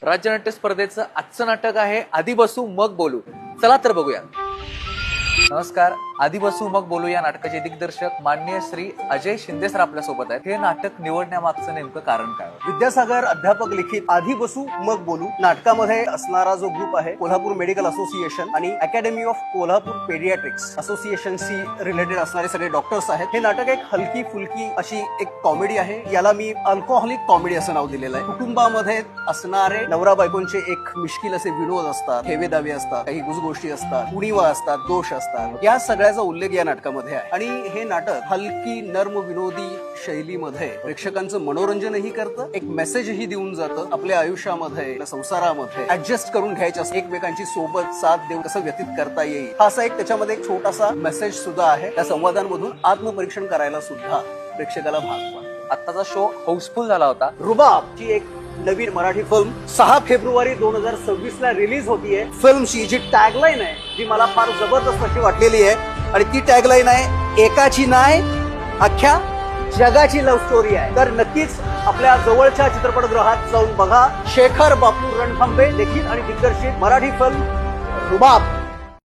राज्यनाट्य स्पर्धेचं आजचं नाटक आहे आधी बसू मग बोलू. चला तर बघूया. नमस्कार. आधी बसू मग बोलू या नाटकाचे दिग्दर्शक माननीय श्री अजय शिंदे सर आपल्या सोबत आहेत. हे नाटक निवडण्यामागचं नेमकं कारण काय? विद्यासागर अध्यापक लिखित आधी बसू मग बोलू नाटकामध्ये असणारा जो ग्रुप आहे कोल्हापूर मेडिकल असोसिएशन आणि अकॅडमी ऑफ कोल्हापूर पेडियाट्रिक्स असोसिएशनशी रिलेटेड असणारे सगळे डॉक्टर्स आहेत. हे नाटक एक हलकी फुलकी अशी एक कॉमेडी आहे. याला मी अल्कोहोलिक कॉमेडी असं नाव दिलेलं आहे. कुटुंबामध्ये असणारे नवरा बायकोंचे एक मिश्किल असे विनोद असतात, हेवेदावे असतात, काही गुजगोष्टी असतात, उणीवा असतात, दोष असतात. या सगळ्याचा उल्लेख या नाटकामध्ये आहे आणि हे नाटक हलकी नर्म विनोदी शैलीमध्ये प्रेक्षकांचं मनोरंजनही करतं, एक मेसेजही देऊन जातं. आपल्या आयुष्यामध्ये, आपल्या संसारामध्ये ऍडजस्ट करून घ्यायच्या एकमेकांची सोबत साथ देऊन कसं व्यतीत करता येईल हा असा एक त्याच्यामध्ये एक छोटासा मेसेज सुद्धा आहे. त्या संवादांमधून आत्मपरीक्षण करायला सुद्धा प्रेक्षकाला भाग पडतो. आत्ताचा शो हाऊसफुल झाला होता. रुबाब ची एक नवीन मराठी फिल्म 6 फेब्रुवारी 2026 ला रिलीज होतीये. फिल्मची जी टॅगलाईन आहे जी मला फार जबरदस्त अशी वाटलेली आहे आणि ती टॅगलाईन आहे एकाची नाही अख्ख्या जगाची लव्ह स्टोरी आहे. तर नक्कीच आपल्या जवळच्या चित्रपटगृहात जाऊन बघा. शेखर बापू रणथंबे देखील आणि दिग्दर्शित मराठी फिल्म रुबाब.